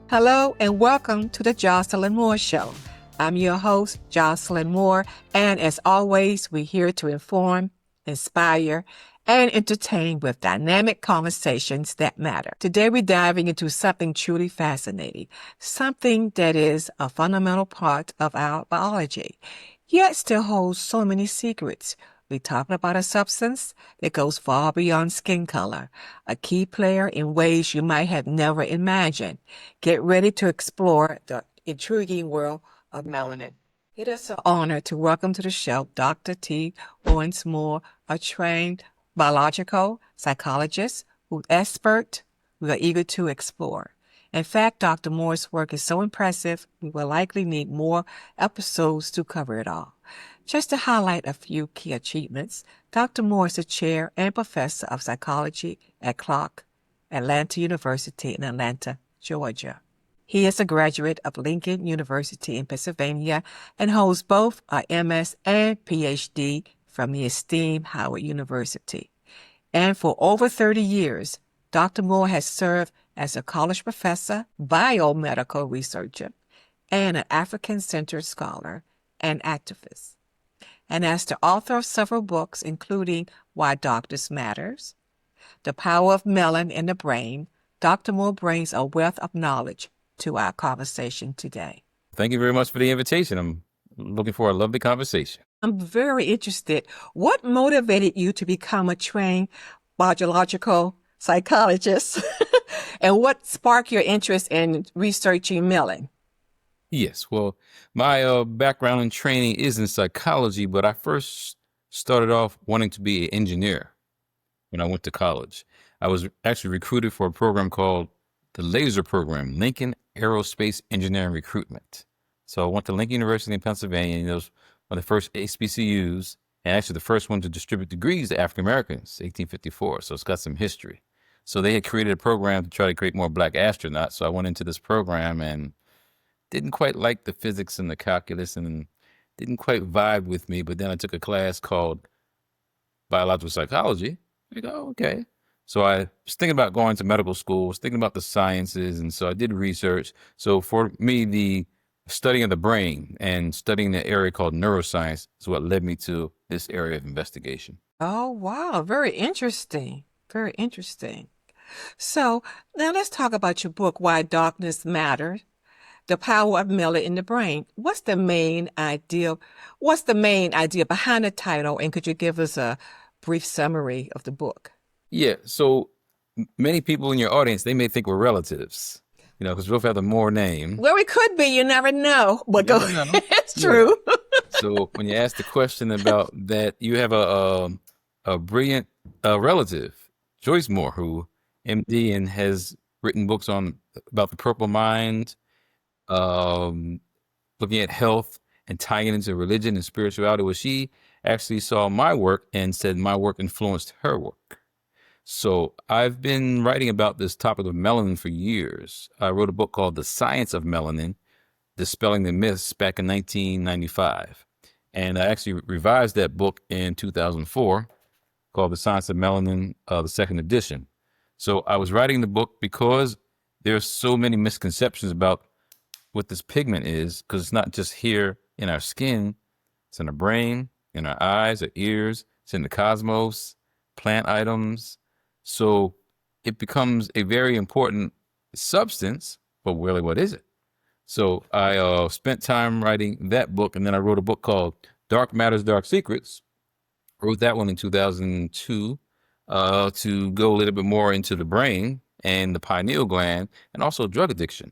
Hello and welcome to the Jocelyn Moore Show. I'm your host, Jocelyn Moore, and as always, we're here to inform, inspire, and entertain with dynamic conversations that matter. Today, we're diving into something truly fascinating, something that is a fundamental part of our biology, yet still holds so many secrets. We're talking about a substance that goes far beyond skin color, a key player in ways you might have never imagined. Get ready to explore the intriguing world of melanin. It is an honor to welcome to the show Dr. T. Owens Moore, a trained biological psychologist who's expert we are eager to explore. In fact, Dr. Moore's work is so impressive, we will likely need more episodes to cover it all. Just to highlight a few key achievements, Dr. Moore is a chair and professor of psychology at Clark Atlanta University in Atlanta, Georgia. He is a graduate of Lincoln University in Pennsylvania and holds both a MS and PhD from the esteemed Howard University. And for over 30 years, Dr. Moore has served as a college professor, biomedical researcher, and an African-centered scholar and activist. And as the author of several books, including Why Darkness Matters, The Power of Melanin in the Brain, Dr. Moore brings a wealth of knowledge to our conversation today. Thank you very much for the invitation. I'm looking for a lovely conversation. I'm very interested. What motivated you to become a trained biological psychologist? And what sparked your interest in researching melanin? Yes, well, my background and training is in psychology, but I first started off wanting to be an engineer when I went to college. I was actually recruited for a program called the LASER program, Lincoln Aerospace Engineering Recruitment. So I went to Lincoln University in Pennsylvania, and it was one of the first HBCUs, and actually the first one to distribute degrees to African Americans, 1854. So it's got some history. So they had created a program to try to create more black astronauts. So I went into this program and didn't quite like the physics and the calculus and didn't quite vibe with me. But then I took a class called biological psychology. I go, okay. So I was thinking about going to medical school, was thinking about the sciences. And so I did research. So for me, the studying of the brain and studying the area called neuroscience is what led me to this area of investigation. Oh, wow. Very interesting. Very interesting. So now let's talk about your book, Why Darkness Matters, The Power of Melanin in the Brain. What's the main idea? What's the main idea behind the title? And could you give us a brief summary of the book? Yeah. So many people in your audience, they may think we're relatives, because we both have the Moore name. Well, we could be. You never know. But go ahead. It's true. So when you ask the question about that, you have a brilliant relative, Joyce Moore, who MD and has written books about the purple mind, looking at health and tying it into religion and spirituality, where she actually saw my work and said my work influenced her work. So I've been writing about this topic of melanin for years. I wrote a book called The Science of Melanin, Dispelling the Myths back in 1995. And I actually revised that book in 2004 called The Science of Melanin, the second edition. So I was writing the book because there's so many misconceptions about what this pigment is, because it's not just here in our skin, it's in our brain, in our eyes, our ears, it's in the cosmos, plant items. So it becomes a very important substance, but really, what is it? So I spent time writing that book, and then I wrote a book called Dark Matters, Dark Secrets. Wrote that one in 2002 to go a little bit more into the brain and the pineal gland and also drug addiction.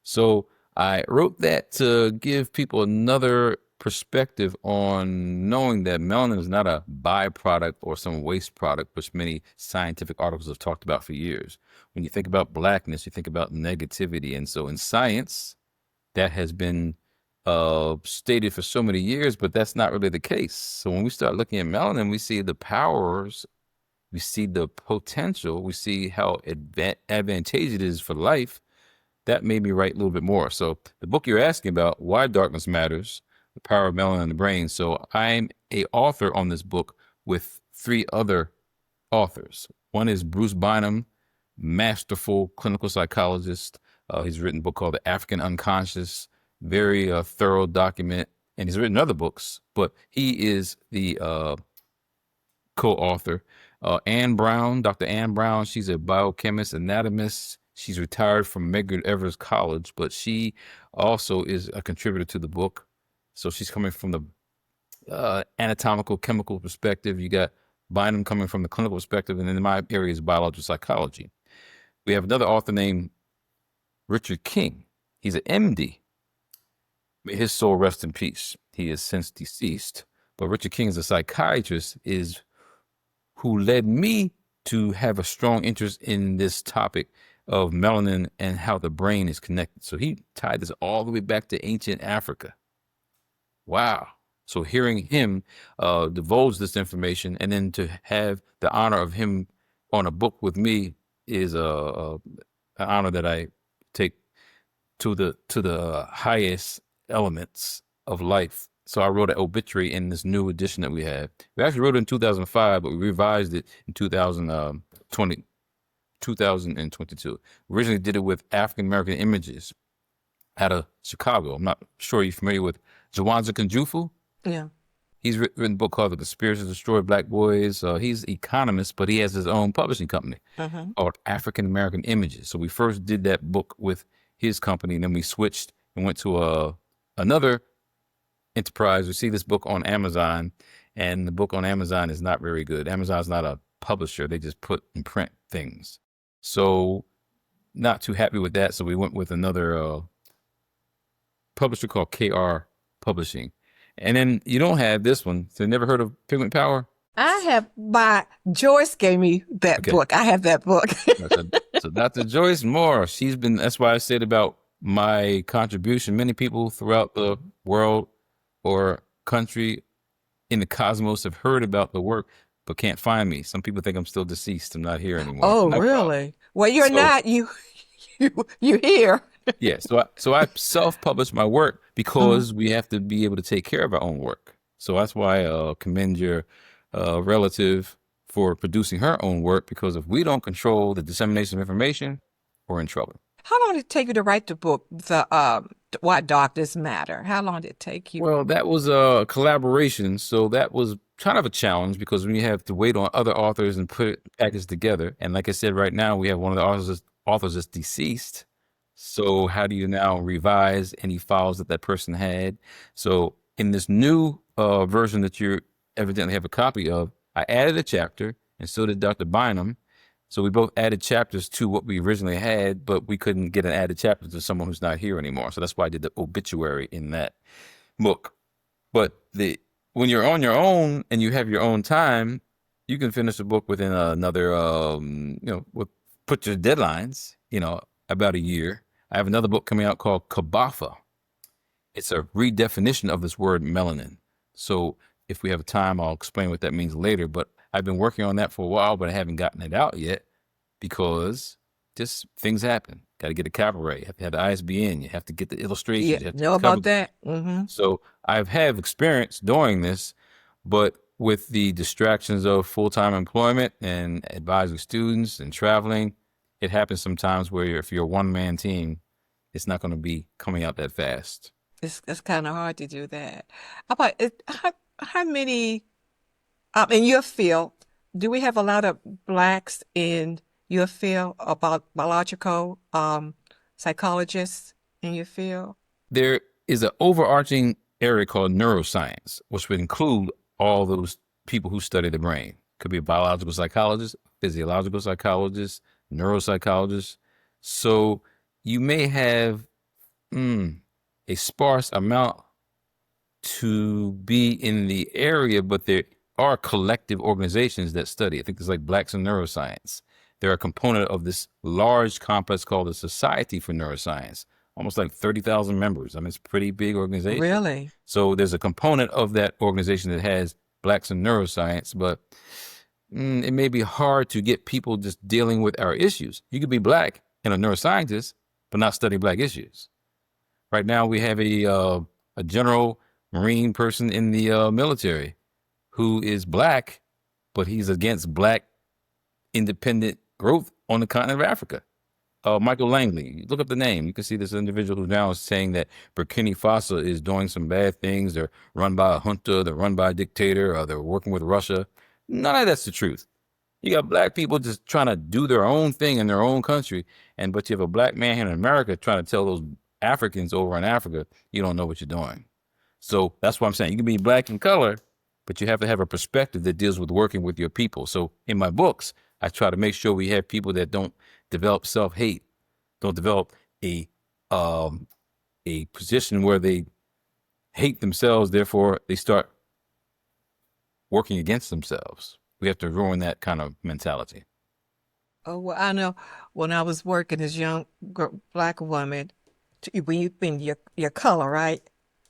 So I wrote that to give people another perspective on knowing that melanin is not a byproduct or some waste product, which many scientific articles have talked about for years. When you think about blackness, you think about negativity. And so in science, that has been stated for so many years, but that's not really the case. So when we start looking at melanin, we see the powers, we see the potential, we see how advantageous it is for life. That made me write a little bit more. So the book you're asking about, Why Darkness Matters, The Power of Melanin in the Brain. So I'm a author on this book with 3 other authors. One is Bruce Bynum, masterful clinical psychologist, He's written a book called The African Unconscious, very thorough document. And he's written other books, but he is the co-author. Anne Brown, Dr. Anne Brown, she's a biochemist, anatomist. She's retired from Medgar Evers College, but she also is a contributor to the book. So she's coming from the anatomical, chemical perspective. You got Bynum coming from the clinical perspective, and in my area is biological psychology. We have another author named Richard King. He's an MD. May his soul rest in peace. He is since deceased. But Richard King is a psychiatrist, who led me to have a strong interest in this topic of melanin and how the brain is connected. So he tied this all the way back to ancient Africa. Wow. So hearing him divulge this information, and then to have the honor of him on a book with me is an honor that I take to the highest elements of life. So I wrote an obituary in this new edition that we have. We actually wrote it in 2005, but we revised it in 2022. Originally did it with African American images out of Chicago. I'm not sure you're familiar with Jawanza Kunjufu. Yeah. He's written a book called The Conspiracy to Destroy Black Boys. He's an economist, but he has his own publishing company called African American Images. So we first did that book with his company, and then we switched and went to another enterprise. We see this book on Amazon, and the book on Amazon is not very good. Amazon's not a publisher. They just put in print things. So not too happy with that. So we went with another publisher called KR Publishing. And then you don't have this one. So you never heard of Pigment Power? I have Joyce gave me that book. I have that book. So Dr. Jocelyn Moore, that's why I said about my contribution. Many people throughout the world or country in the cosmos have heard about the work, but can't find me. Some people think I'm still deceased. I'm not here anymore. Oh, really? Well, you're not. You're here. Yeah. So I self-published my work because we have to be able to take care of our own work. So that's why I commend your relative for producing her own work, because if we don't control the dissemination of information, we're in trouble. How long did it take you to write the book, Why Darkness Matter? How long did it take you? Well, that was a collaboration, so that was kind of a challenge, because we have to wait on other authors and put it packaged together. And like I said, right now we have one of the authors that's deceased. So how do you now revise any files that person had? So in this new version that you evidently have a copy of, I added a chapter, and so did Dr. Bynum. So we both added chapters to what we originally had, but we couldn't get an added chapter to someone who's not here anymore. So that's why I did the obituary in that book. But when you're on your own and you have your own time, you can finish a book within another, put your deadlines, about a year. I have another book coming out called Kabafa. It's a redefinition of this word melanin. So if we have time, I'll explain what that means later. But I've been working on that for a while, but I haven't gotten it out yet because just things happen. Got to get a copyright. You have to have the ISBN. You have to get the illustrations. Yeah, you have to know about that. Mm-hmm. So I've had experience doing this, but with the distractions of full-time employment and advising students and traveling, it happens sometimes where if you're a one-man team, it's not going to be coming out that fast. It's kind of hard to do that. How many, in your field, do we have a lot of Blacks in your field, about biological psychologists in your field? There is an overarching area called neuroscience, which would include all those people who study the brain. Could be a biological psychologist, physiological psychologist, neuropsychologist. So you may have a sparse amount to be in the area, but there are collective organizations that study. I think there's like Blacks in Neuroscience. They're a component of this large complex called the Society for Neuroscience, almost like 30,000 members. I mean, it's a pretty big organization. Really? So there's a component of that organization that has Blacks in Neuroscience, but it may be hard to get people just dealing with our issues. You could be Black and a neuroscientist, but not study Black issues. Right now, we have a general Marine person in the military who is Black, but he's against Black independent growth on the continent of Africa. Michael Langley. Look up the name. You can see this individual who now is saying that Burkina Faso is doing some bad things. They're run by a junta, they're run by a dictator, or they're working with Russia. None of that's the truth. You got black people just trying to do their own thing in their own country, but you have a black man here in America trying to tell those Africans over in Africa, you don't know what you're doing. So that's why I'm saying you can be black in color, but you have to have a perspective that deals with working with your people. So in my books, I try to make sure we have people that don't develop self-hate, don't develop a position where they hate themselves, therefore they start working against themselves. We have to ruin that kind of mentality. Oh, well, I know when I was working as young black woman, when you've been your color, right?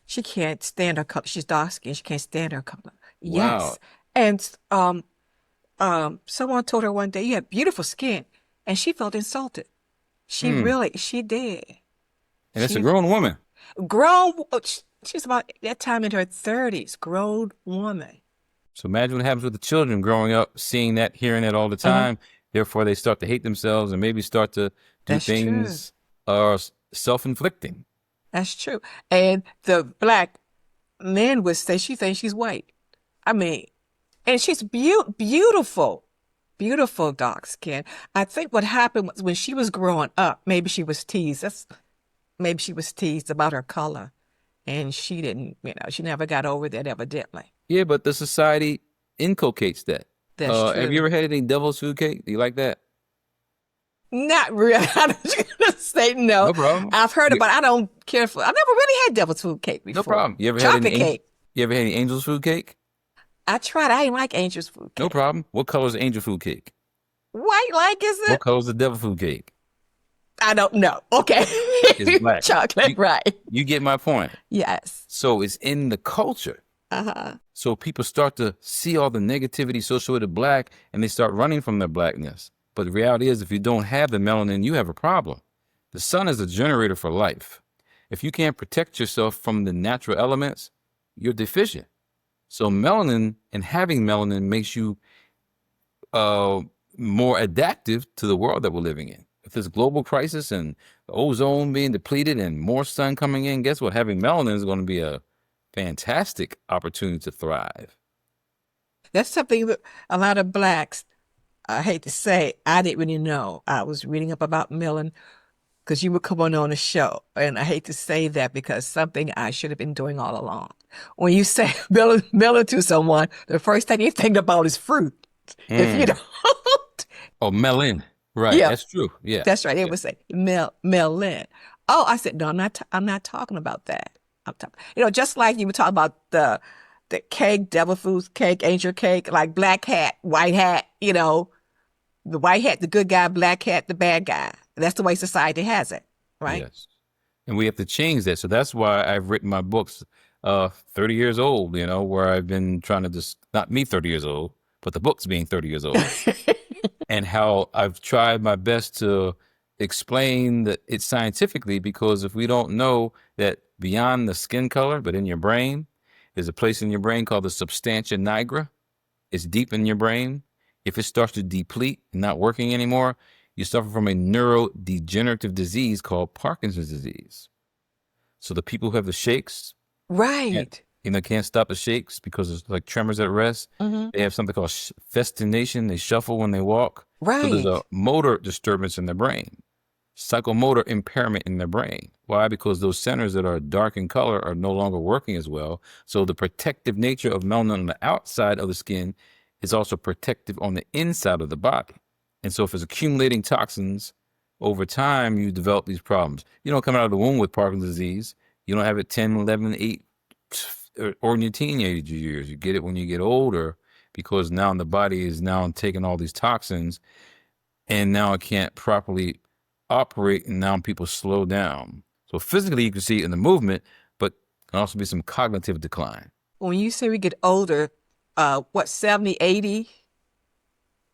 She can't stand her color. She's dark skinned. She can't stand her color. Wow. Yes. And someone told her one day, you have beautiful skin. And she felt insulted. She did. And it's a grown woman. Grown, she's about that time in her 30s, grown woman. So imagine what happens with the children growing up, seeing that, hearing that all the time. Therefore, they start to hate themselves and maybe start to do things self-inflicting. That's true. And the black men would say she thinks she's white. I mean, and she's beautiful, beautiful dark skin. I think what happened was when she was growing up, maybe she was teased. Maybe she was teased about her color. And she didn't, she never got over that evidently. Yeah, but the society inculcates that. That's true. Have you ever had any devil's food cake? Do you like that? Not really. I was gonna say no. No problem. I've heard about it. I don't care for. I never really had devil's food cake before. No problem. You ever Chocolate had any cake? You ever had any angel's food cake? I tried. I didn't like angel's food cake. No problem. What color is angel food cake? White, like is it? What color is the devil food cake? I don't know. Okay. It's black. Chocolate, right? You get my point. Yes. So it's in the culture. So people start to see all the negativity associated with black, and they start running from their blackness. But the reality is, if you don't have the melanin, you have a problem. The sun is a generator for life. If you can't protect yourself from the natural elements, you're deficient. So melanin and having melanin makes you more adaptive to the world that we're living in. If there's global crisis and the ozone being depleted and more sun coming in, guess what? Having melanin is going to be a fantastic opportunity to thrive. That's something that a lot of blacks, I hate to say, I didn't really know. I was reading up about melanin because you were coming on the show. And I hate to say that because something I should have been doing all along. When you say melanin to someone, the first thing you think about is fruit. If you don't. Oh, melon. Right. Yeah. That's true. Yeah. That's right. They would say melanin. Oh, I said, no, I'm not talking about that. I'm talking, just like you were talking about the cake, devil food cake, angel cake, like black hat, white hat, the white hat, the good guy, black hat, the bad guy. That's the way society has it, right? Yes. And we have to change that. So that's why I've written my books 30 years old, where I've been trying to not me 30 years old, but the books being 30 years old. And how I've tried my best to explain it scientifically, because if we don't know that beyond the skin color, but in your brain, there's a place in your brain called the substantia nigra. It's deep in your brain. If it starts to deplete and not working anymore, you suffer from a neurodegenerative disease called Parkinson's disease. So the people who have the shakes, right, can't stop the shakes because it's like tremors at rest. They have something called festination. They shuffle when they walk. Right. So there's a motor disturbance in their brain, psychomotor impairment in their brain. Why? Because those centers that are dark in color are no longer working as well. So the protective nature of melanin on the outside of the skin is also protective on the inside of the body. And so if it's accumulating toxins over time, you develop these problems. You don't come out of the womb with Parkinson's disease. You don't have it 10, 11, 8, or in your teenage years. You get it when you get older, because now the body is now taking all these toxins and now it can't properly operate, and now people slow down. So physically you can see it in the movement, but can also be some cognitive decline. When you say we get older, 70, 80?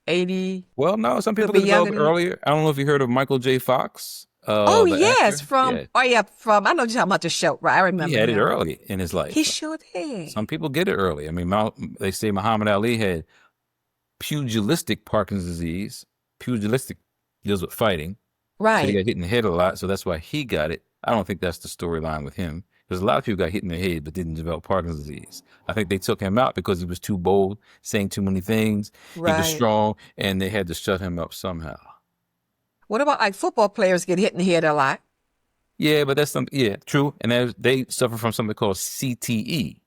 80? Well, no, some people get developed earlier. I don't know if you heard of Michael J. Fox. Yes, actor. from I know you're talking about the show, right? I remember. He had it early in his life. He sure did. Some people get it early. I mean, they say Muhammad Ali had pugilistic Parkinson's disease. Pugilistic deals with fighting. So he Right. got hit in the head a lot, so that's why he got it. I don't think that's the storyline with him. Because a lot of people got hit in the head but didn't develop Parkinson's disease. I think they took him out because he was too bold, saying too many things. He was Right. strong, and they had to shut him up somehow. What about like football players get hit in the head a lot? Yeah, but that's something. Yeah, true. And they suffer from something called CTE,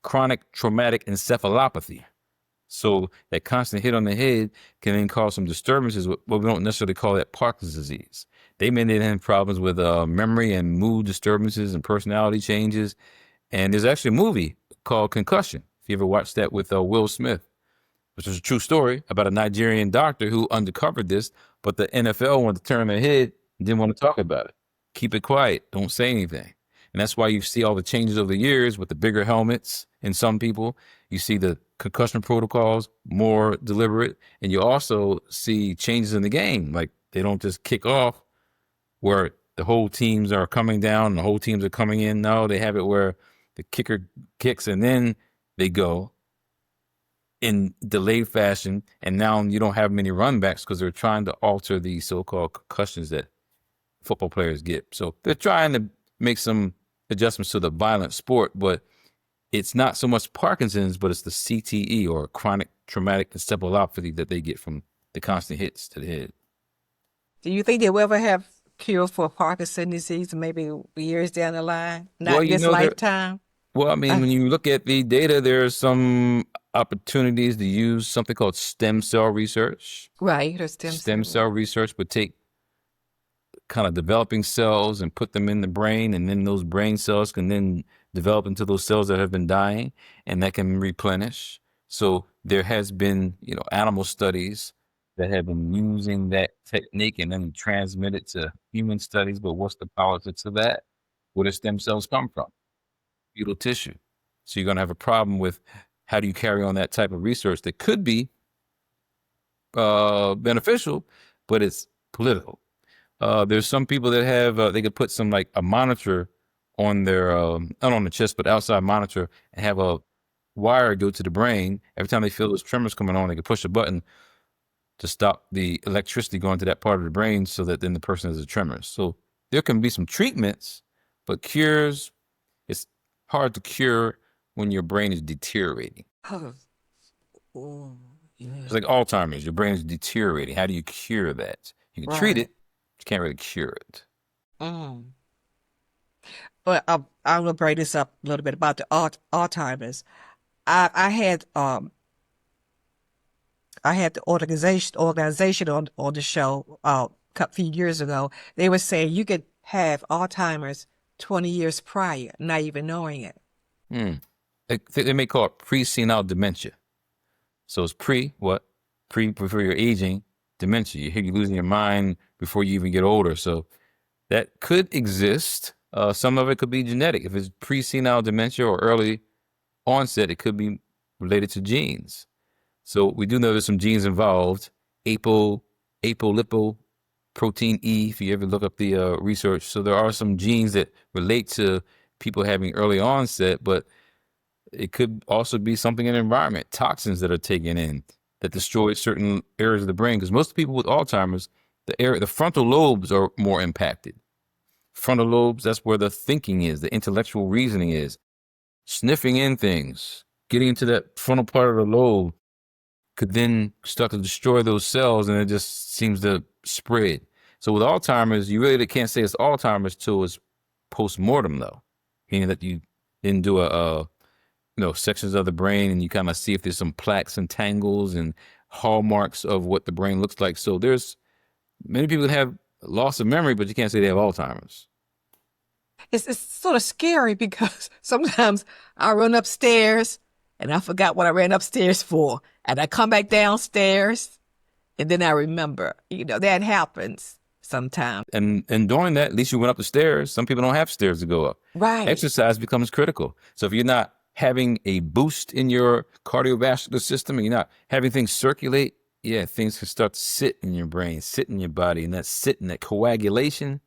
chronic traumatic encephalopathy. So that constant hit on the head can then cause some disturbances. But we don't necessarily call that Parkinson's disease. They may then have problems with memory and mood disturbances and personality changes. And there's actually a movie called Concussion. If you ever watched that with Will Smith, which is a true story about a Nigerian doctor who uncovered this, but the NFL wanted to turn their head and didn't want to talk about it. Keep it quiet. Don't say anything. And that's why you see all the changes over the years with the bigger helmets in some people. You see the concussion protocols more deliberate. And you also see changes in the game. Like they don't just kick off where the whole teams are coming down and the whole teams are coming in. No, they have it where the kicker kicks and then they go in delayed fashion, and now you don't have many run backs because they're trying to alter the so-called concussions that football players get. So they're trying to make some adjustments to the violent sport, but it's not so much Parkinson's, but it's the CTE or chronic traumatic encephalopathy that they get from the constant hits to the head. Do you think they will ever have cure for Parkinson's disease maybe years down the line? Not Well, in this lifetime? Well, I mean, when you look at the data, there's some opportunities to use something called stem cell research. Right, or stem Stem cell. cell research would take kind of developing cells and put them in the brain, and then those brain cells can then develop into those cells that have been dying, and that can replenish. So there has been, animal studies that have been using that technique and then transmit it to human studies. But what's the politics of that? Where do stem cells come from? Fetal tissue. So you're going to have a problem with how do you carry on that type of research that could be beneficial, but it's political. There's some people that have, they could put some like a monitor on their, not on the chest, but outside monitor and have a wire go to the brain. Every time they feel those tremors coming on, they can push a button to stop the electricity going to that part of the brain so that then the person has a tremor. So there can be some treatments, but cures, it's hard to cure when your brain is deteriorating. Oh, oh, yeah. It's like Alzheimer's, your brain is deteriorating. How do you cure that? You can treat Right. it, but you can't really cure it. Mm. But I'm gonna bring this up a little bit about the Alzheimer's. I had the organization on the show a few years ago. They were saying you could have Alzheimer's 20 years prior, not even knowing it. They may call it pre-senile dementia. So it's before you're aging, dementia. You're losing your mind before you even get older. So that could exist. Some of it could be genetic. If it's pre-senile dementia or early onset, it could be related to genes. So we do know there's some genes involved. Apolipoprotein E, if you ever look up the research. So there are some genes that relate to people having early onset, but it could also be something in the environment, toxins that are taken in that destroy certain areas of the brain. Because most people with Alzheimer's, the frontal lobes are more impacted. Frontal lobes, that's where the thinking is, the intellectual reasoning is. Sniffing in things, getting into that frontal part of the lobe could then start to destroy those cells, and it just seems to spread. So with Alzheimer's, you really can't say it's Alzheimer's till it's post-mortem, though, meaning that you didn't do sections of the brain, and you kind of see if there's some plaques and tangles and hallmarks of what the brain looks like. So there's many people that have loss of memory, but you can't say they have Alzheimer's. It's sort of scary because sometimes I run upstairs and I forgot what I ran upstairs for. And I come back downstairs and then I remember. That happens sometimes. And during that, at least you went up the stairs. Some people don't have stairs to go up. Right. Exercise becomes critical. So if you're not having a boost in your cardiovascular system and you're not having things circulate, things can start to sit in your brain, sit in your body. And that coagulation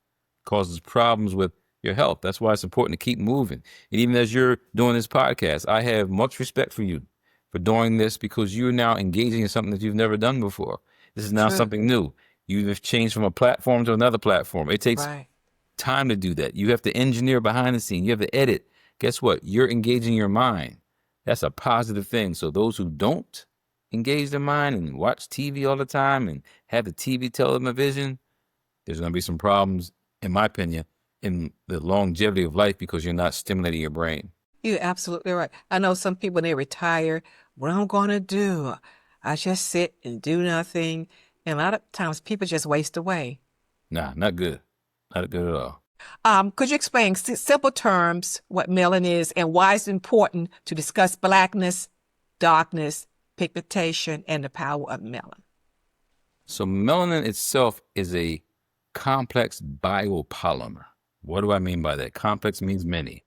causes problems with your health. That's why it's important to keep moving. And even as you're doing this podcast, I have much respect for you for doing this because you're now engaging in something that you've never done before. This is now True. something new. You've changed from a platform to another platform. It takes Right. time to do that. You have to engineer behind the scene. You have to edit. Guess what? You're engaging your mind. That's a positive thing. So those who don't engage their mind and watch TV all the time and have the TV tell them a vision, there's going to be some problems, in my opinion, in the longevity of life because you're not stimulating your brain. You're absolutely right. I know some people, when they retire, what I'm going to do, I just sit and do nothing. And a lot of times people just waste away. Nah, not good. Not good at all. Could you explain simple terms what melanin is and why it's important to discuss blackness, darkness, pigmentation, and the power of melanin? So melanin itself is a complex biopolymer. What do I mean by that? Complex means many.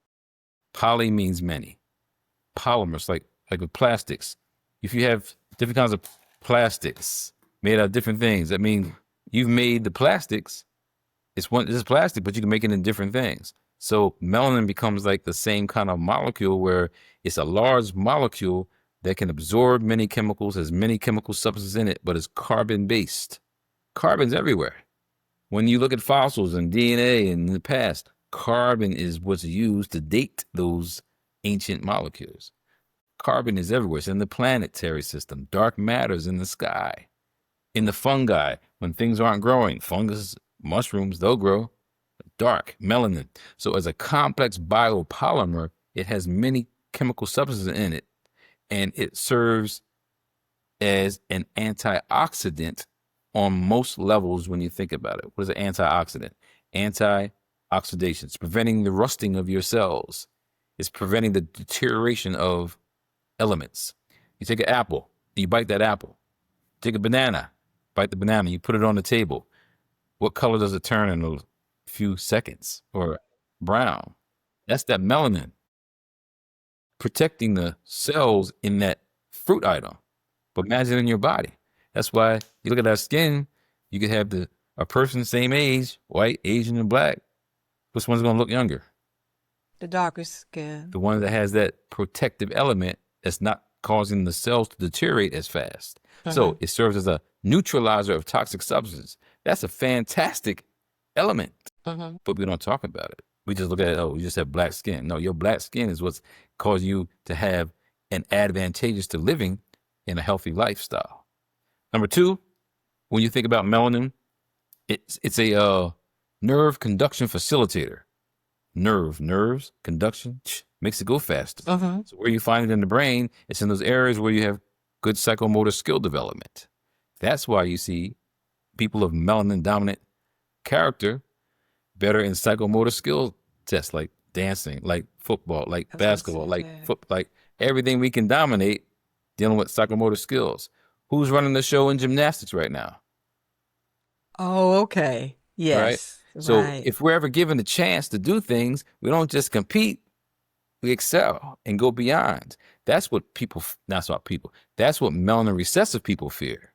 Poly means many. Polymers, like with plastics. If you have different kinds of plastics made out of different things, that means you've made the plastics. This is plastic, but you can make it in different things. So melanin becomes like the same kind of molecule where it's a large molecule that can absorb many chemicals, has many chemical substances in it, but it's carbon-based. Carbon's everywhere. When you look at fossils and DNA in the past, carbon is what's used to date those ancient molecules. Carbon is everywhere. It's in the planetary system. Dark matter's in the sky. In the fungi, when things aren't growing, fungus, mushrooms, they'll grow. Dark, melanin. So as a complex biopolymer, it has many chemical substances in it, and it serves as an antioxidant on most levels when you think about it. What is an antioxidant? Anti-oxidation. It's preventing the rusting of your cells. It's preventing the deterioration of elements. You take an apple, you bite that apple. Take a banana, bite the banana, you put it on the table. What color does it turn in a few seconds? Or brown. That's that melanin protecting the cells in that fruit item. But imagine in your body. That's why you look at our skin, you could have a person same age, white, Asian, and black. Which one's going to look younger? The darker skin. The one that has that protective element that's not causing the cells to deteriorate as fast. So it serves as a neutralizer of toxic substances. That's a fantastic element, but we don't talk about it. We just look at it, oh, you just have black skin. No, your black skin is what's causing you to have an advantageous to living in a healthy lifestyle. Number two, when you think about melanin, it's a nerve conduction facilitator. Nerves, conduction, makes it go faster. So where you find it in the brain, it's in those areas where you have good psychomotor skill development. That's why you see people of melanin dominant character better in psychomotor skill tests, like dancing, like football, like basketball, like everything we can dominate dealing with psychomotor skills. Who's running the show in gymnastics right now? Oh, okay. Yes. Right? So if we're ever given the chance to do things, we don't just compete, we excel and go beyond. That's what that's what melanin recessive people fear.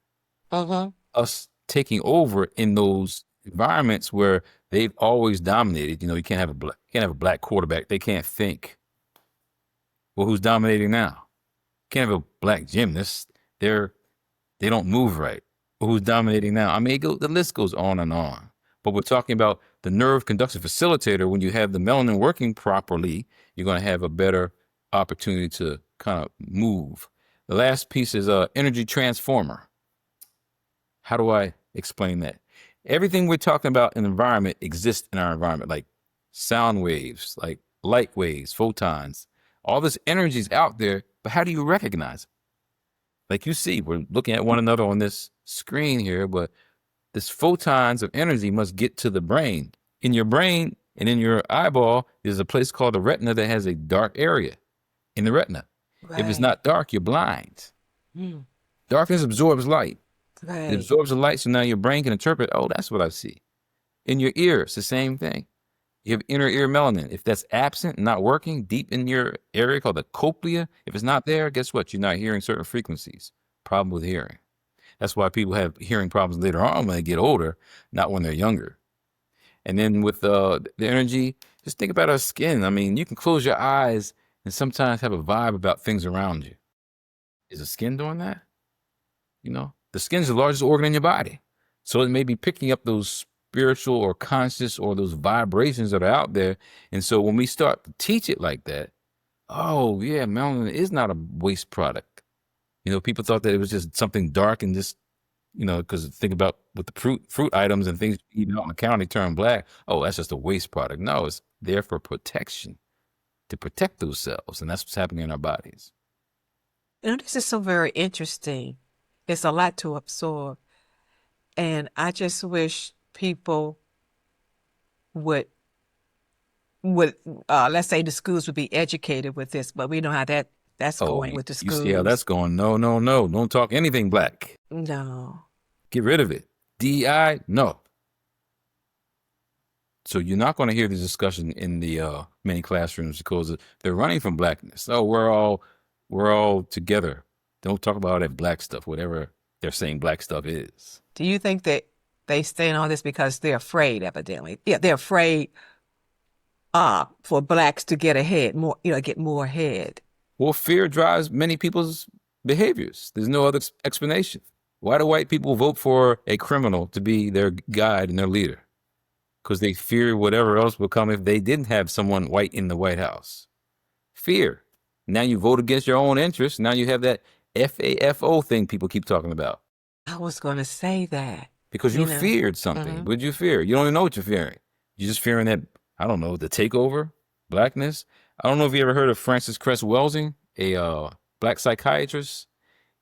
Us taking over in those environments where they've always dominated. You know, you can't have a black quarterback. They can't think. Well, who's dominating now? Can't have a black gymnast. They don't move right. Well, who's dominating now? I mean, the list goes on and on. But we're talking about the nerve conduction facilitator. When you have the melanin working properly, you're going to have a better opportunity to kind of move. The last piece is energy transformer. How do I explain that? Everything we're talking about in the environment exists in our environment, like sound waves, like light waves, photons. All this energy is out there, but how do you recognize it? Like you see, we're looking at one another on this screen here, but this photons of energy must get to the brain. In your brain and in your eyeball, there's a place called the retina that has a dark area in the retina. Right. If it's not dark, you're blind. Darkness absorbs light. Right. It absorbs the light, so now your brain can interpret, oh, that's what I see. In your ear, it's the same thing. You have inner ear melanin. If that's absent, not working, deep in your area called the cochlea, if it's not there, guess what? You're not hearing certain frequencies. Problem with hearing. That's why people have hearing problems later on when they get older, not when they're younger. And then with the energy, just think about our skin. I mean, you can close your eyes and sometimes have a vibe about things around you. Is the skin doing that? You know, the skin is the largest organ in your body. So it may be picking up those spiritual or conscious or those vibrations that are out there. And so when we start to teach it like that, oh yeah, melanin is not a waste product. You know, people thought that it was just something dark and just, you know, because think about with the fruit items and things you eat out in the county turn black. Oh, that's just a waste product. No, it's there for protection, to protect those cells. And that's what's happening in our bodies. You know, this is so very interesting. It's a lot to absorb. And I just wish people would let's say the schools would be educated with this, but we know how that's going with the You schools. see how that's going. No. Don't talk anything black. No. Get rid of it. DEI, no. So you're not going to hear the discussion in the many classrooms because they're running from blackness. Oh, we're all together. Don't talk about that black stuff, whatever they're saying black stuff is. Do you think that they stay on this because they're afraid, evidently? Yeah, they're afraid for blacks to get ahead, get more ahead. Well, fear drives many people's behaviors. There's no other explanation. Why do white people vote for a criminal to be their guide and their leader? Because they fear whatever else will come if they didn't have someone white in the White House. Fear. Now you vote against your own interests. Now you have that FAFO thing people keep talking about. I was going to say that. Because you feared something. What did you fear? You don't even know what you're fearing. You're just fearing that, I don't know, the takeover, blackness. I don't know if you ever heard of Frances Cress Welsing, a black psychiatrist.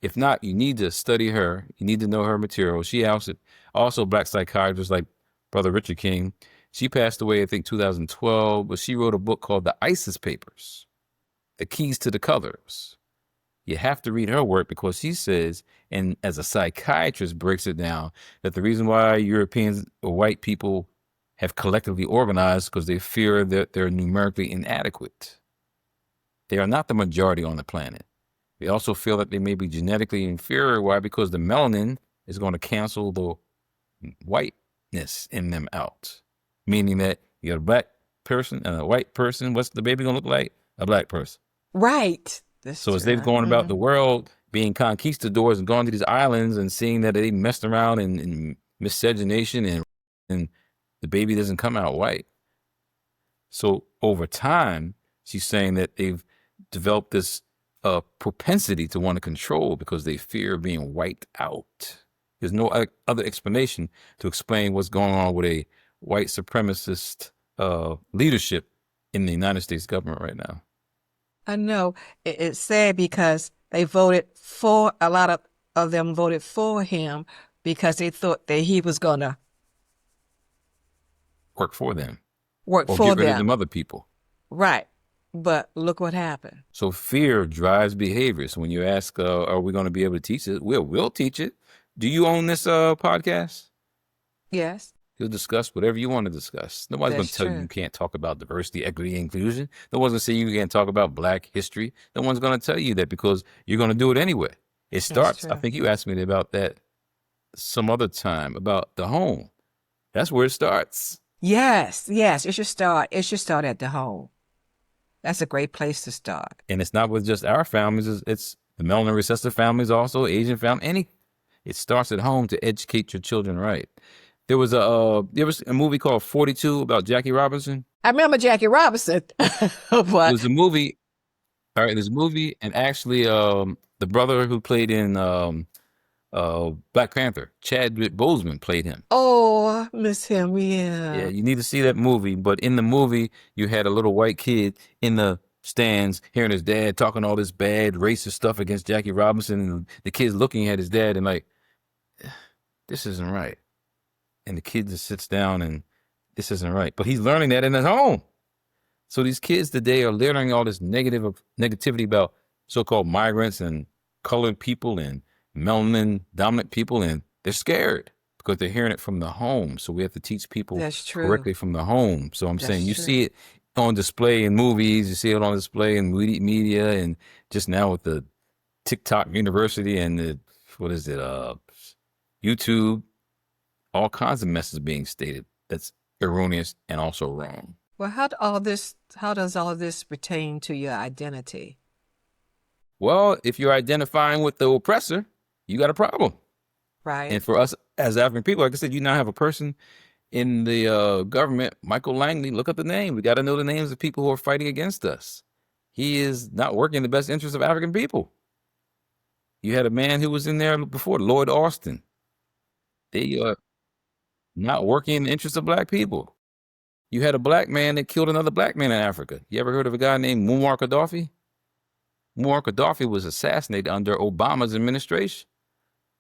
If not, you need to study her. You need to know her material. She also a black psychiatrist like Brother Richard King. She passed away, I think, 2012, but she wrote a book called The ISIS Papers, The Keys to the Colors. You have to read her work because she says, and as a psychiatrist breaks it down, that the reason why Europeans or white people have collectively organized because they fear that they're numerically inadequate. They are not the majority on the planet. They also feel that they may be genetically inferior. Why? Because the melanin is going to cancel the whiteness in them out. Meaning that you got a black person and a white person. What's the baby going to look like? A black person. Right. So as they've gone about the world being conquistadors and gone to these islands and seeing that they messed around in miscegenation and the baby doesn't come out white. So over time, she's saying that they've developed this propensity to want to control because they fear being wiped out. There's no other explanation to explain what's going on with a white supremacist leadership in the United States government right now. I know. It's sad because they voted for, a lot of them voted for him because they thought that he was going to work for them. Or get rid of them other people. Right. But look what happened. So fear drives behavior. So when you ask, are we going to be able to teach it? We'll teach it. Do you own this podcast? Yes. You'll discuss whatever you want to discuss. Nobody's going to tell you you can't talk about diversity, equity, inclusion. No one's going to say you can't talk about black history. No one's going to tell you that because you're going to do it anyway. It starts, I think you asked me about that some other time, about the home. That's where it starts. Yes. It should start at the home. That's a great place to start. And it's not with just our families. It's the melanin recessive families also, Asian family. It starts at home to educate your children right. There was a movie called 42 about Jackie Robinson. I remember Jackie Robinson. There's a movie. All right, there's a movie, and actually, the brother who played in Black Panther, Chadwick Boseman, played him. Oh, I miss him. Yeah, you need to see that movie. But in the movie, you had a little white kid in the stands hearing his dad talking all this bad racist stuff against Jackie Robinson, and the kid's looking at his dad and like, this isn't right. And the kid just sits down and this isn't right. But he's learning that in his home. So these kids today are learning all this negativity about so-called migrants and colored people and melanin dominant people, and they're scared because they're hearing it from the home. So we have to teach people correctly from the home. So I'm saying you see it on display in movies, you see it on display in media, and just now with the TikTok University and the, YouTube, all kinds of messages being stated that's erroneous and also wrong. Well, how does all of this pertain to your identity? Well, if you're identifying with the oppressor, you got a problem. Right. And for us as African people, like I said, you now have a person in the government, Michael Langley. Look up the name. We got to know the names of people who are fighting against us. He is not working in the best interest of African people. You had a man who was in there before, Lloyd Austin. They are not working in the interest of black people. You had a black man that killed another black man in Africa. You ever heard of a guy named Muammar Gaddafi? Muammar Gaddafi was assassinated under Obama's administration.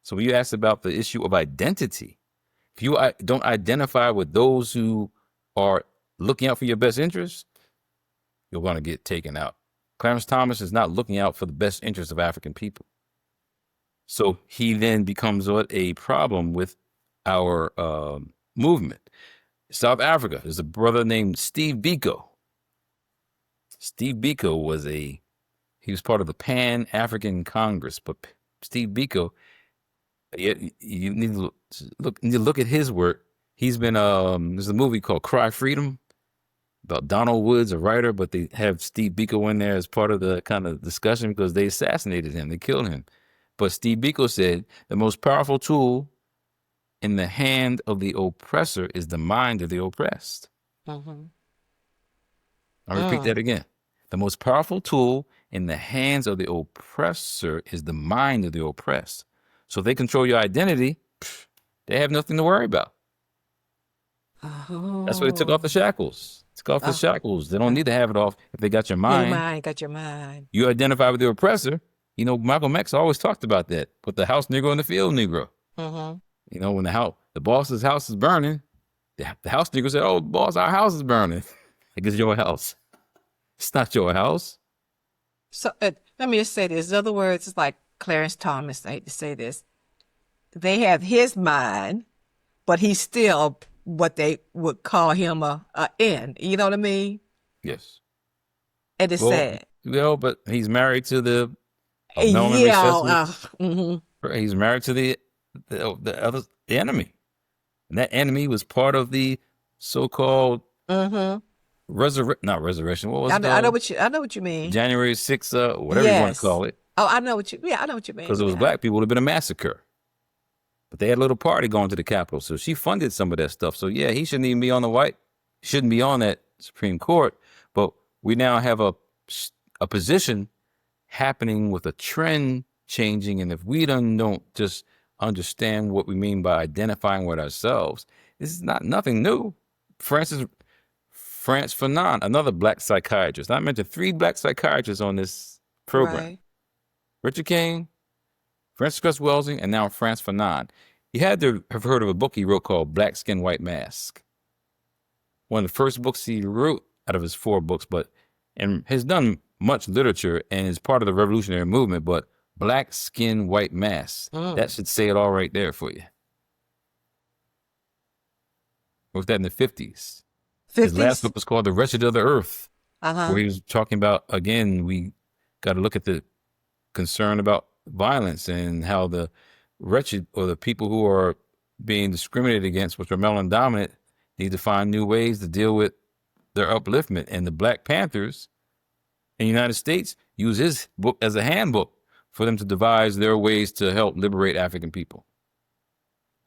So when you asked about the issue of identity, if you don't identify with those who are looking out for your best interests, you're going to get taken out. Clarence Thomas is not looking out for the best interests of African people. So he then becomes a problem with our movement. South Africa, there's a brother named Steve Biko. Steve Biko he was part of the Pan-African Congress, but Steve Biko, you need to look at his work. He's been there's a movie called Cry Freedom about Donald Woods, a writer, but they have Steve Biko in there as part of the kind of discussion because they assassinated him, they killed him. But Steve Biko said the most powerful tool in the hand of the oppressor is the mind of the oppressed. Mm-hmm. I'll repeat that again. The most powerful tool in the hands of the oppressor is the mind of the oppressed. So if they control your identity, they have nothing to worry about. Oh. That's why they took off the shackles. Took off the shackles. They don't need to have it off if they got your mind. Got your mind. You identify with the oppressor. You know, Malcolm X always talked about that. Put the house Negro in the field Negro. Mm-hmm. You know, when the boss's house is burning, the house Negro said, "Oh, boss, our house is burning." Like it's your house. It's not your house. So let me just say this. In other words, it's like Clarence Thomas. I hate to say this. They have his mind, but he's still what they would call him a N. You know what I mean? Yes. And it's sad. Well, but he's married to the melanin mm-hmm. He's married to the enemy, and that enemy was part of the so-called not resurrection. What was it called? I know what you mean. January 6th, whatever you want to call it. Oh, I know what you mean. Because it was black people, it would have been a massacre. But they had a little party going to the Capitol, so she funded some of that stuff. So yeah, he shouldn't even be on shouldn't be on that Supreme Court. But we now have a position happening with a trend changing, and if we don't just understand what we mean by identifying with ourselves, this is nothing new. Frantz Fanon, another black psychiatrist. I mentioned 3 black psychiatrists on this program. Right. Richard King, Francis Cress Welsing, and now Frantz Fanon. You had to have heard of a book he wrote called Black Skin, White Mask. One of the first books he wrote out of his 4 books, and has done much literature and is part of the revolutionary movement, but Black Skin, White Mask. That should say it all right there for you. Wrote that in the 50s. His last book was called The Wretched of the Earth, where he was talking about, again, we got to look at the concern about violence and how the wretched or the people who are being discriminated against, which are melanin dominant, need to find new ways to deal with their upliftment. And the Black Panthers in the United States use his book as a handbook for them to devise their ways to help liberate African people.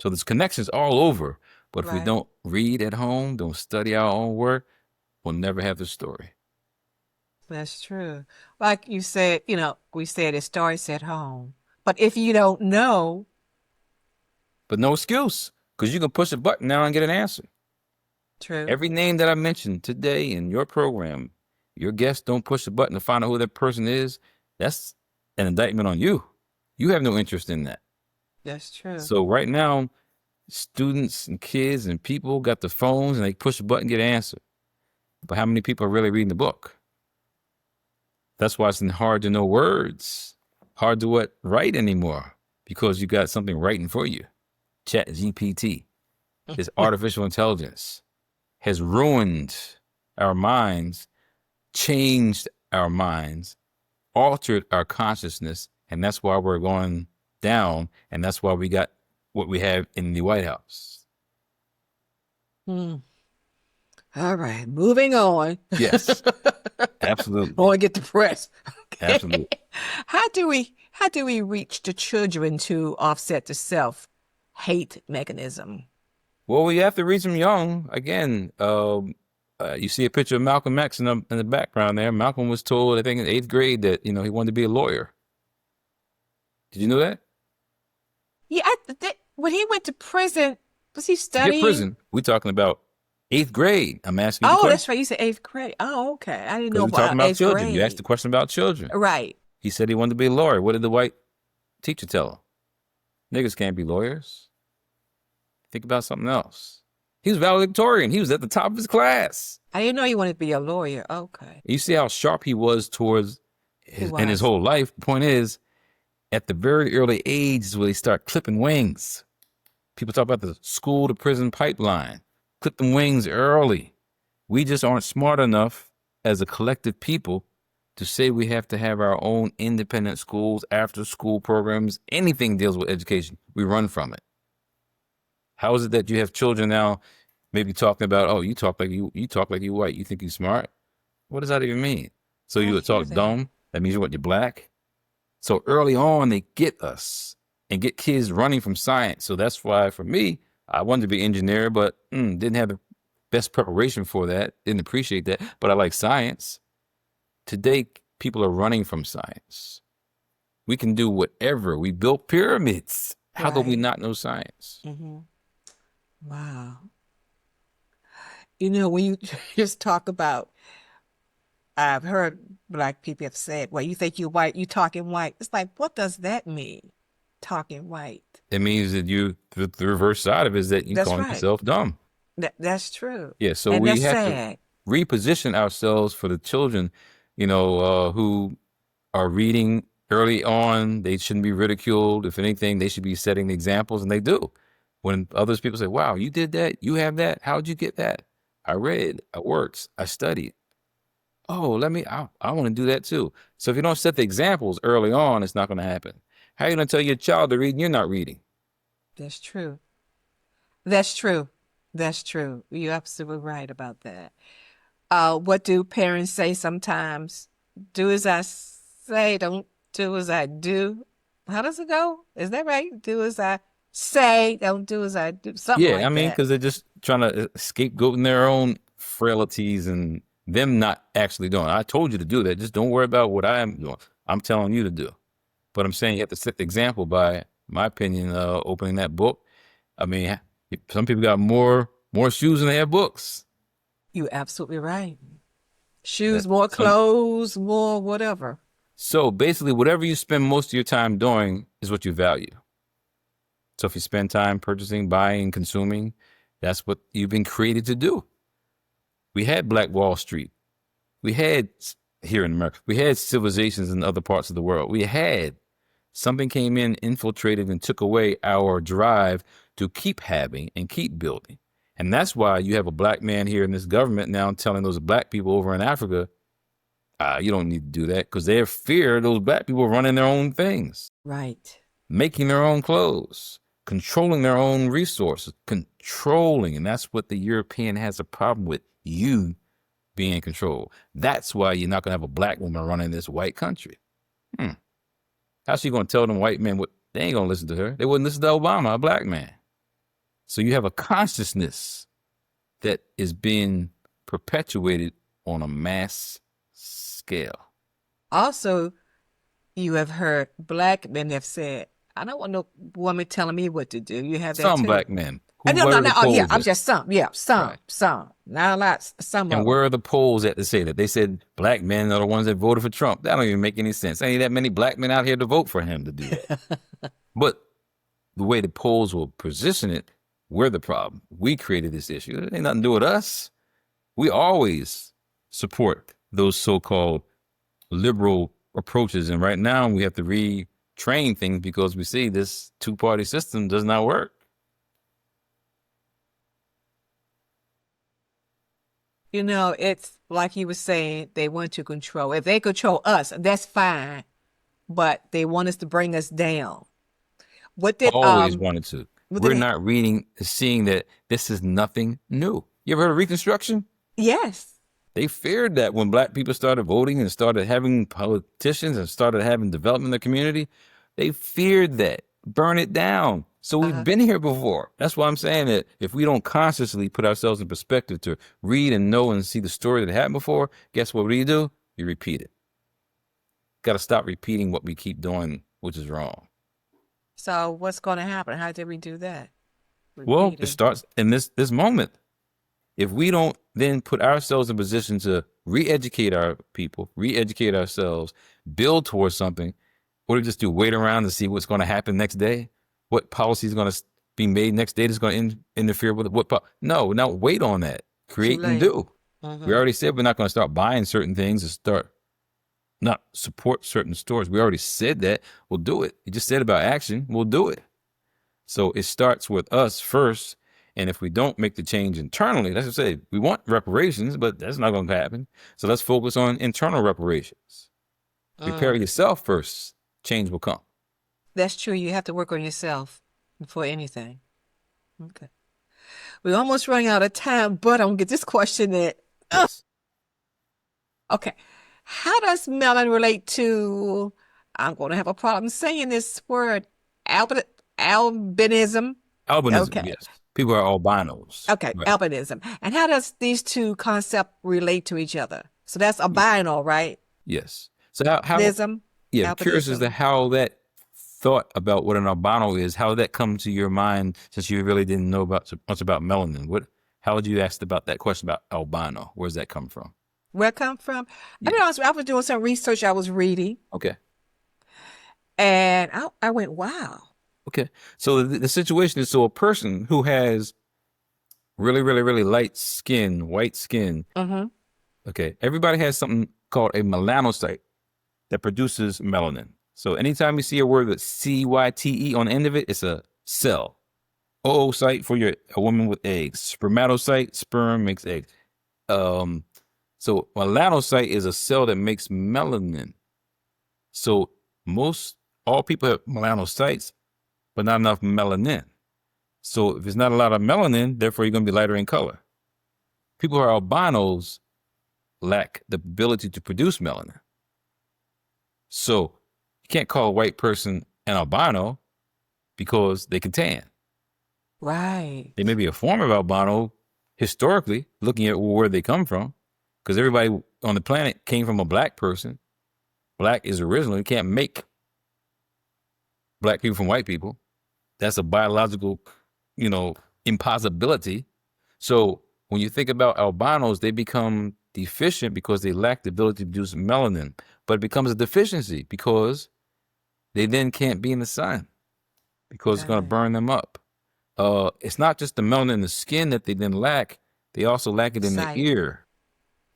So there's connections all over, but if we don't read at home, don't study our own work, we'll never have the story. That's true. Like you said, we said it starts at home. But if you don't know. But no excuse, because you can push a button now and get an answer. True. Every name that I mentioned today in your program, your guests don't push the button to find out who that person is. That's an indictment on you. You have no interest in that. That's true. So right now, students and kids and people got the phones and they push a button and get an answer. But how many people are really reading the book? That's why it's hard to know words, hard to write anymore, because you got something writing for you. Chat GPT, this artificial intelligence has ruined our minds, changed our minds, altered our consciousness, and that's why we're going down, and that's why we got what we have in the White House. All right, moving on. Yes, absolutely. I want to get depressed. Okay. Absolutely. How do we reach the children to offset the self hate mechanism? Well, we have to reach them young. Again, you see a picture of Malcolm X in the background there. Malcolm was told, I think in 8th grade, that, he wanted to be a lawyer. Did you know that? Yeah, when he went to prison, was he Forget studying? prison. We're talking about 8th grade. I'm asking you the Oh, question. that's right. You said 8th grade. Oh, okay. I didn't know Because we're talking about 8th children. You asked grade. the question about children. Right. He said he wanted to be a lawyer. What did the white teacher tell him? Niggas can't be lawyers. Think about something else. He was valedictorian. He was at the top of his class. I didn't know you wanted to be a lawyer. Okay. You see how sharp he was towards in his was. whole life. The point is, at the very early age is where they start clipping wings. People talk about the school to prison pipeline. Clip them wings early. We just aren't smart enough as a collective people to say we have to have our own independent schools, after school programs, anything deals with education. We run from it. How is it that you have children now maybe talking about, oh, you talk like you white, you think you smart? What does that even mean? So you would talk dumb? That means you're black? So early on, they get us and get kids running from science. So that's why, for me, I wanted to be an engineer, but didn't have the best preparation for that. Didn't appreciate that. But I like science. Today, people are running from science. We can do whatever. We built pyramids. How do we not know science? Mm-hmm. Wow. When you just talk about, I've heard Black people have said, well, you think you're white, you talking white. It's like, what does that mean, talking white? It means that the reverse side of it is that you call yourself dumb. That's true. Yeah, so and we have to reposition ourselves for the children, who are reading early on. They shouldn't be ridiculed. If anything, they should be setting examples, and they do. When others people say, wow, you did that, you have that, how'd you get that? I read, I worked, I studied. Oh, I want to do that too. So if you don't set the examples early on, it's not going to happen. How are you going to tell your child to read and you're not reading? That's true. That's true. That's true. You're absolutely right about that. What do parents say sometimes? Do as I say, don't do as I do. How does it go? Is that right? Do as I say, don't do as I do. Something like that. Yeah, I mean, because they're just trying to scapegoat in their own frailties and them not actually doing it. I told you to do that. Just don't worry about what I am doing. I'm telling you to do. But I'm saying you have to set the example by, my opinion, opening that book. I mean, some people got more shoes than they have books. You're absolutely right. Shoes, more clothes, more whatever. So basically, whatever you spend most of your time doing is what you value. So if you spend time purchasing, buying, consuming, that's what you've been created to do. We had Black Wall Street. We had, here in America, we had civilizations in other parts of the world. We had something came in, infiltrated, and took away our drive to keep having and keep building. And that's why you have a black man here in this government now telling those black people over in Africa, you don't need to do that, because they fear those black people running their own things. Right. Making their own clothes, controlling their own resources, and that's what the European has a problem with, you being in control. That's why you're not going to have a black woman running this white country. How's she going to tell them white men what? They ain't going to listen to her. They wouldn't listen to Obama, a black man. So you have a consciousness that is being perpetuated on a mass scale. Also, you have heard black men have said, I don't want no woman telling me what to do. You have that Some too. black men. No. Oh, yeah, I'm just some. Yeah, some. Not a lot. Some. And where are the polls at to say that? They said black men are the ones that voted for Trump. That don't even make any sense. Ain't that many black men out here to vote for him to do that. But the way the polls will position it, we're the problem. We created this issue. It ain't nothing to do with us. We always support those so-called liberal approaches. And right now we have to retrain things because we see this two-party system does not work. It's like you were saying, they want to control. If they control us, that's fine. But they want us to bring us down. What did always wanted to. We're not seeing that this is nothing new. You ever heard of Reconstruction? Yes. They feared that when black people started voting and started having politicians and started having development in the community, they feared that. Burn it down. So we've been here before. That's why I'm saying that if we don't consciously put ourselves in perspective to read and know and see the story that happened before, guess what you do? You repeat it. Got to stop repeating what we keep doing, which is wrong. So what's going to happen? How did we do that? Well, it starts in this moment. If we don't then put ourselves in position to re-educate our people, re-educate ourselves, build towards something, what do we just do? Wait around to see what's going to happen next day? What policy is going to be made next day that's going to interfere with it? No, wait on that. Create and do. We already said we're not going to start buying certain things and start not support certain stores. We already said that. We'll do it. You just said about action. We'll do it. So it starts with us first. And if we don't make the change internally, that's what I say, we want reparations, but that's not going to happen. So let's focus on internal reparations. Prepare yourself first. Change will come. That's true. You have to work on yourself before anything. Okay. We're almost running out of time, but I'm going to get this question in. Yes. Okay. How does melanin relate to, I'm going to have a problem saying this word, albinism? Albinism, okay. Yes. People are albinos. Okay, right. Albinism. And how does these two concepts relate to each other? So that's albino, right? Yes. So how albinism? Yeah, albinism. Curious as to how that thought about what an albino is, how did that come to your mind since you really didn't know much about melanin? How would you ask about that question about albino? Where's that come from? Where it come from? Yeah. I was doing some research. I was reading. Okay. And I went, wow. Okay. So the situation is, so a person who has really, really, really light skin, white skin. Okay. Everybody has something called a melanocyte that produces melanin. So anytime you see a word that's CYTE on the end of it, it's a cell. Oocyte for a woman with eggs. Spermatocyte, sperm makes eggs. So melanocyte is a cell that makes melanin. So all people have melanocytes, but not enough melanin. So if there's not a lot of melanin, therefore you're going to be lighter in color. People who are albinos lack the ability to produce melanin. So you can't call a white person an albino because they can tan. Right. They may be a form of albino historically, looking at where they come from, because everybody on the planet came from a black person. Black is original. You can't make black people from white people. That's a biological, impossibility. So when you think about albinos, they become deficient because they lack the ability to produce melanin. But it becomes a deficiency because they then can't be in the sun because it's going to burn them up. It's not just the melanin in the skin that they then lack. They also lack it in the ear,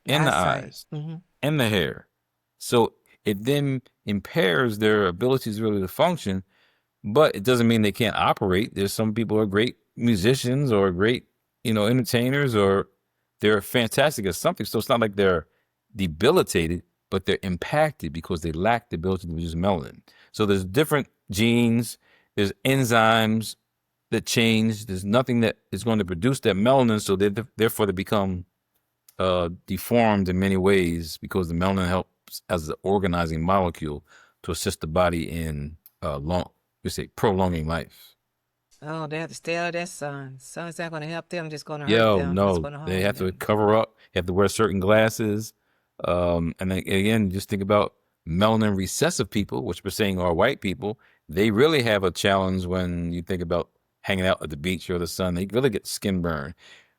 in the eyes, and the hair. So it then impairs their abilities really to function, but it doesn't mean they can't operate. There's some people who are great musicians or great, entertainers, or they're fantastic at something. So it's not like they're debilitated, but they're impacted because they lack the ability to produce melanin. So there's different genes, there's enzymes that change. There's nothing that is going to produce that melanin, so therefore they become deformed in many ways because the melanin helps as an organizing molecule to assist the body in prolonging life. Oh, they have to stay out of that sun. Sun's not going to help them, just going to hurt them. No, they have to cover up. They have to wear certain glasses. And then again, just think about melanin recessive people, which we're saying are white people. They really have a challenge when you think about hanging out at the beach or the sun. They really get skin burn.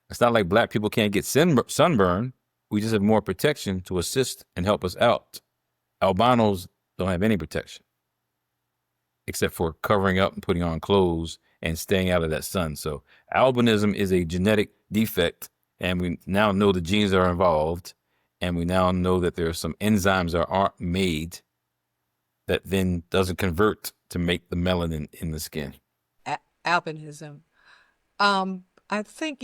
It's not like black people can't get sunburn. We just have more protection to assist and help us out. Albinos don't have any protection except for covering up and putting on clothes and staying out of that sun. So albinism is a genetic defect, and we now know the genes are involved, and we now know that there are some enzymes that aren't made that then doesn't convert to make the melanin in the skin. Albinism. I think,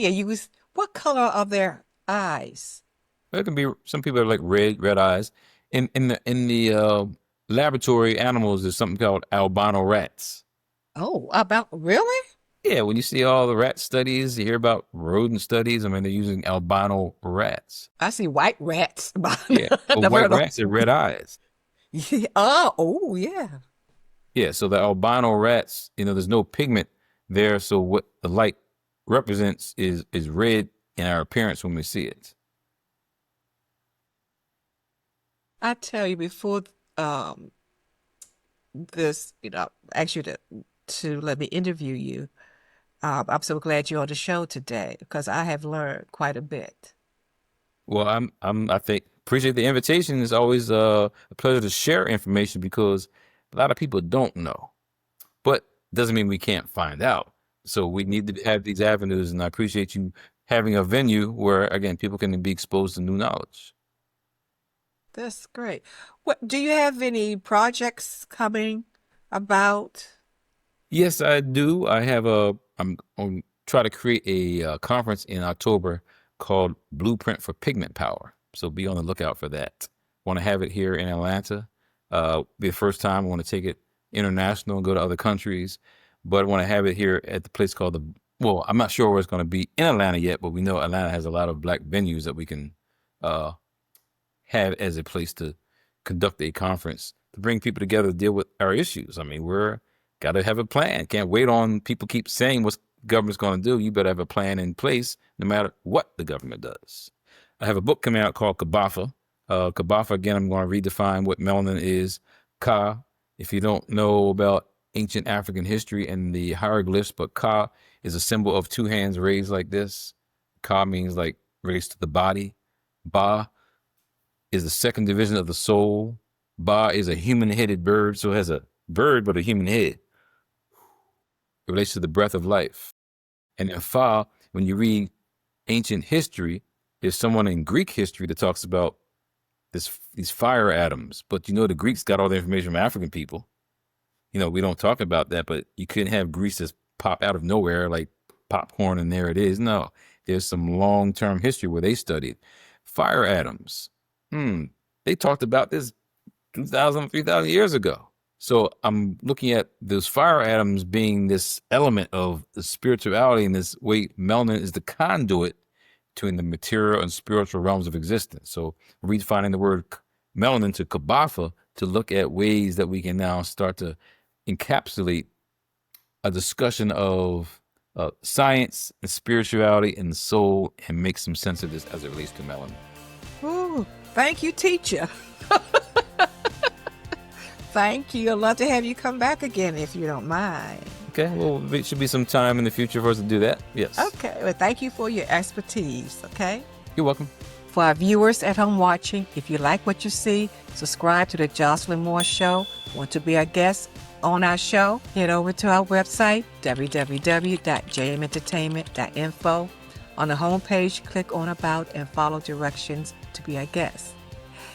what color are their eyes? There can be, some people are like red eyes. In the laboratory animals, there's something called albino rats. Oh, really? Yeah, when you see all the rat studies, you hear about rodent studies. I mean, they're using albino rats. I see white rats. Yeah, white rats have red eyes. Yeah. Yeah. Yeah, so the albino rats, there's no pigment there. So what the light represents is red in our appearance when we see it. I tell you before this, asked you to let me interview you. I'm so glad you're on the show today because I have learned quite a bit. Well, I think appreciate the invitation. It's always a pleasure to share information because a lot of people don't know, but doesn't mean we can't find out. So we need to have these avenues, and I appreciate you having a venue where, again, people can be exposed to new knowledge. That's great. What do you have any projects coming about? Yes, I do. I'm on try to create a conference in October called Blueprint for Pigment Power. So be on the lookout for that. Want to have it here in Atlanta. Be the first time. I want to take it international and go to other countries, but I want to have it here at the place called well, I'm not sure where it's going to be in Atlanta yet, but we know Atlanta has a lot of Black venues that we can uh, have as a place to conduct a conference to bring people together to deal with our issues. I mean, we're got to have a plan. Can't wait on people keep saying what government's going to do. You better have a plan in place no matter what the government does. I have a book coming out called Kabafa. Kabafa, again, I'm going to redefine what melanin is. Ka, if you don't know about ancient African history and the hieroglyphs, but Ka is a symbol of two hands raised like this. Ka means like raised to the body. Ba is the second division of the soul. Ba is a human-headed bird, so it has a bird but a human head. It relates to the breath of life. And then Fa, when you read ancient history, there's someone in Greek history that talks about these fire atoms. But the Greeks got all the information from African people. We don't talk about that, but you couldn't have Greece just pop out of nowhere like popcorn and there it is. No, there's some long-term history where they studied fire atoms. They talked about this 2,000, 3,000 years ago. So I'm looking at those fire atoms being this element of the spirituality and this way melanin is the conduit between the material and spiritual realms of existence. So redefining the word melanin to kabafa to look at ways that we can now start to encapsulate a discussion of science and spirituality and the soul and make some sense of this as it relates to melanin. Ooh, thank you, teacher. Thank you. I'd love to have you come back again if you don't mind. Okay, well, there should be some time in the future for us to do that. Yes. Okay, well, thank you for your expertise, okay? You're welcome. For our viewers at home watching, if you like what you see, subscribe to the Jocelyn Moore Show. Want to be a guest on our show? Head over to our website, www.jmentertainment.info. On the homepage, click on About and follow directions to be a guest.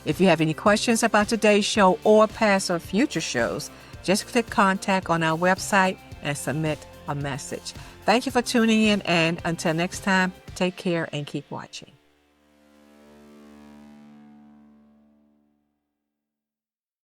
If you have any questions about today's show or past or future shows, just click contact on our website and submit a message. Thank you for tuning in, and until next time, take care and keep watching.